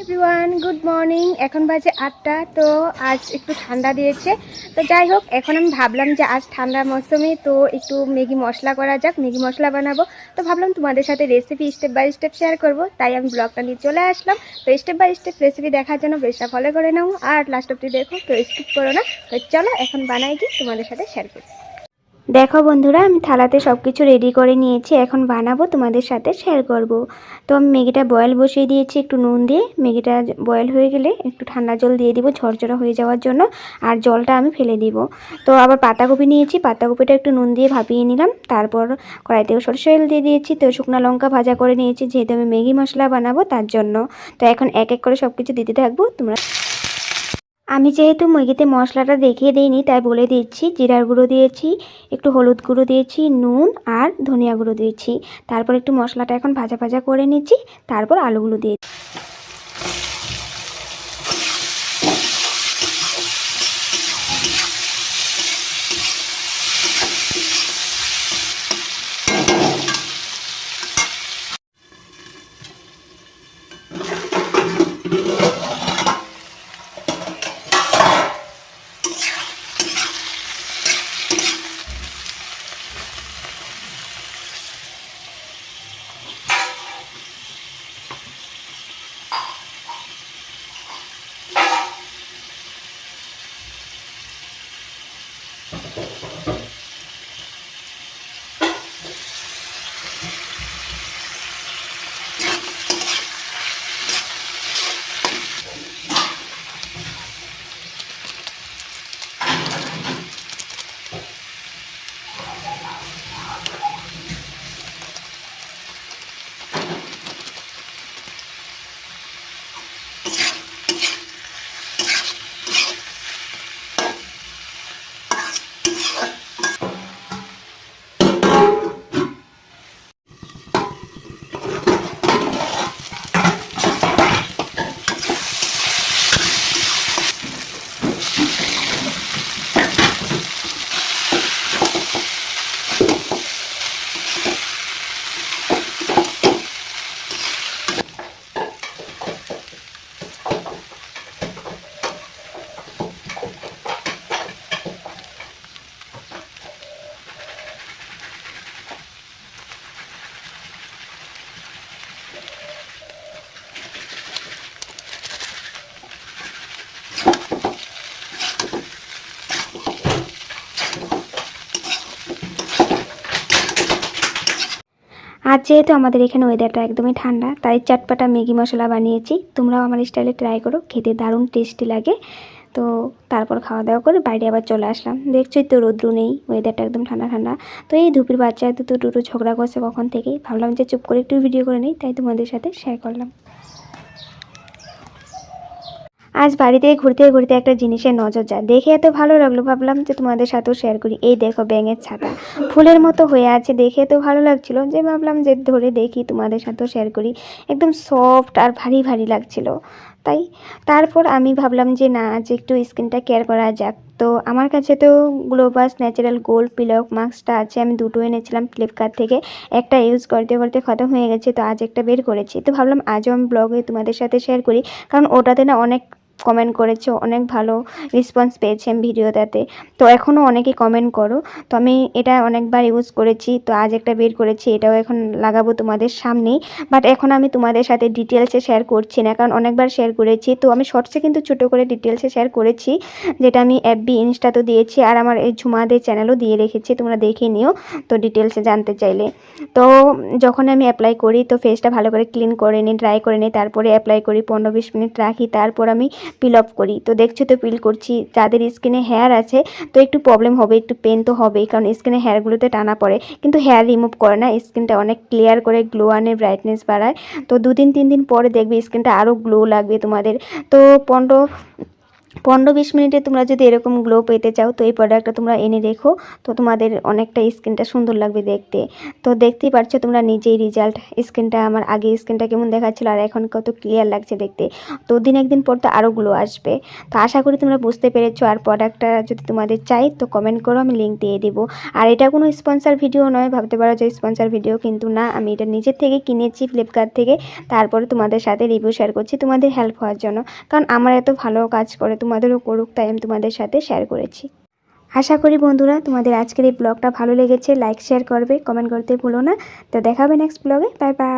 Everyone, good morning. এখন বাজে 8টা। তো আজ একটু ঠান্ডা দিয়েছে। তো যাই হোক, এখন আমি ভাবলাম যে আজ ঠান্ডার মৌসুমে তো একটু ম্যাগি মশলা করা যাক, ম্যাগি মশলা বানাবো। তো ভাবলাম তোমাদের সাথে recipe step by step share করব, তাই আমি ব্লগটা নিয়ে চলে আসলাম। তো স্টেপ বাই স্টেপ রেসিপি দেখার জন্য পেজটা ফলো করে নাও আর লাস্ট অবধি দেখো, তো স্কিপ করো না। তো চলো এখন বানাই কি তোমাদের সাথে শেয়ার করি। দেখো বন্ধুরা, আমি থালাতে সব কিছু রেডি করে নিয়েছি, এখন বানাবো তোমাদের সাথে শেয়ার করব। তো আমি ম্যাগিটা বয়েল বসিয়ে দিয়েছি একটু নুন দিয়ে। ম্যাগিটা বয়েল হয়ে গেলে একটু ঠান্ডা জল দিয়ে দিব ঝরঝরা হয়ে যাওয়ার জন্য, আর জলটা আমি ফেলে দিব। তো আবার পাতাকপি নিয়েছি, পাতাকপিটা একটু নুন দিয়ে ভাপিয়ে নিলাম। তারপর কড়াইতেও সরষে তেল দিয়ে দিয়েছি। তো শুকনো লঙ্কা ভাজা করে নিয়েছি, যেহেতু আমি ম্যাগি মশলা বানাবো তার জন্য। তো এখন এক এক করে সব কিছু দিতে থাকবো। তোমরা আমি যেহেতু ম্যাগিতে মশলাটা দেখিয়ে দিইনি, তাই বলে দিচ্ছি। জিরার গুঁড়ো দিয়েছি, একটু হলুদ গুঁড়ো দিয়েছি, নুন আর ধনিয়া গুঁড়ো দিয়েছি। তারপর একটু মশলাটা এখন ভাজা ভাজা করে নিচ্ছি। তারপর আলুগুলো দিয়ে আজ যেহেতু আমাদের এখানে ওয়েদারটা একদমই ঠান্ডা, তাই চটপটা ম্যাগি মশলা বানিয়েছি। তোমরাও আমার স্টাইলে ট্রাই করো, খেতে দারুণ টেস্টি লাগে। তো তারপর খাওয়া দাওয়া করে বাইরে আবার চলে আসলাম। দেখছোই তো রোদ্রু নেই, ওয়েদারটা একদম ঠান্ডা ঠান্ডা। তো এই ধুপির বাচ্চা তো দুটো ঝগড়া করছে কখন থেকেই, ভাবলাম যে চুপ করে একটু ভিডিও করে নিই, তাই তোমাদের সাথে শেয়ার করলাম। আজ বাড়িতে ঘুরতে ঘুরতে একটা জিনিসের নজর যায়, দেখে এত ভালো লাগলো, ভাবলাম যে তোমাদের সাথেও শেয়ার করি। এই দেখো, ব্যাঙের ছাতা ফুলের মতো হয়ে আছে, দেখে এত ভালো লাগছিল যে ভাবলাম যে ধরে দেখি তোমাদের সাথেও শেয়ার করি। একদম সফট আর ভারী ভারী লাগছিল, তাই তারপর আমি ভাবলাম যে না, আজ একটু স্কিনটা কেয়ার করা যাক। তো আমার কাছে তো গ্লোবাস ন্যাচারাল গোল্ড পিলক মাস্কটা আছে, আমি দুটো এনেছিলাম ফ্লিপকার্ট থেকে। একটা ইউজ করতে করতে খতম হয়ে গেছে, তো আজ একটা বের করেছি। তো ভাবলাম আজও আমি ব্লগে তোমাদের সাথে শেয়ার করি, কারণ ওটাতে না অনেক কমেন্ট করেছে, অনেক ভালো রেসপন্স পেয়েছি আমি ভিডিওটাতে। তো এখনও অনেকেই কমেন্ট করো। তো আমি এটা অনেকবার ইউজ করেছি, তো আজ একটা বের করেছি, এটাও এখন লাগাবো তোমাদের সামনেই। বাট এখন আমি তোমাদের সাথে ডিটেলসে শেয়ার করছি না, কারণ অনেকবার শেয়ার করেছি। তো আমি শর্টসে কিন্তু ছোটো করে ডিটেলসে শেয়ার করেছি, যেটা আমি এফবি ইনস্টাতেও দিয়েছি, আর আমার এই ঝুমাদের চ্যানেলও দিয়ে রেখেছি, তোমরা দেখে নিও তো ডিটেলসে জানতে চাইলে। তো যখন আমি অ্যাপ্লাই করি, তো ফেসটা ভালো করে ক্লিন করে নিই, ড্রাই করে নিই, তারপরে অ্যাপ্লাই করি, 15-20 মিনিট রাখি, তারপর আমি পিল অফ করি। তো দেখছো তো পিল করছি। যাদের স্কিনে হেয়ার আছে তো একটু প্রবলেম হবে, একটু পেন তো হবেই, কারণ স্কিনে হেয়ারগুলোতে টানা পড়ে, কিন্তু হেয়ার রিমুভ করে না, স্কিনটা অনেক ক্লিয়ার করে, গ্লো আনে, ব্রাইটনেস বাড়ায়। তো 2-3 দিন পরে দেখবে স্কিনটা আরও গ্লো লাগবে তোমাদের। তো 15-20 মিনিটে তোমরা যদি এরকম গ্লো পেতে চাও তো এই প্রোডাক্টটা তোমরা এনে রেখো, তো তোমাদের অনেকটা স্কিনটা সুন্দর লাগবে দেখতে। তো দেখতেই পারছো তোমরা নিজেই রেজাল্ট, স্কিনটা আমার আগে স্কিনটা কেমন দেখাচ্ছিল আর এখন কত ক্লিয়ার লাগছে দেখতে। তো দিন একদিন পর তো আরও গ্লো আসবে। তো আশা করি তোমরা বুঝতে পেরেছো। আর প্রোডাক্টটা যদি তোমাদের চাই তো কমেন্ট করো, আমি লিঙ্ক দিয়ে দেবো। আর এটা কোনো স্পন্সর ভিডিও নয়, ভাবতে পারো যে স্পন্সর ভিডিও, কিন্তু না, আমি এটা নিজের থেকে কিনেছি ফ্লিপকার্ট থেকে, তারপরে তোমাদের সাথে রিভিউ শেয়ার করছি তোমাদের হেল্প হওয়ার জন্য। কারণ আমার এত ভালো কাজ করে তোমাদেরও করুক, তাই আমি তোমাদের সাথে শেয়ার করেছি। আশা করি বন্ধুরা তোমাদের আজকের এই ব্লগটা ভালো লেগেছে, লাইক শেয়ার করবে, কমেন্ট করতে ভুলো না। তো দেখা হবে নেক্সট ব্লগে। Bye bye.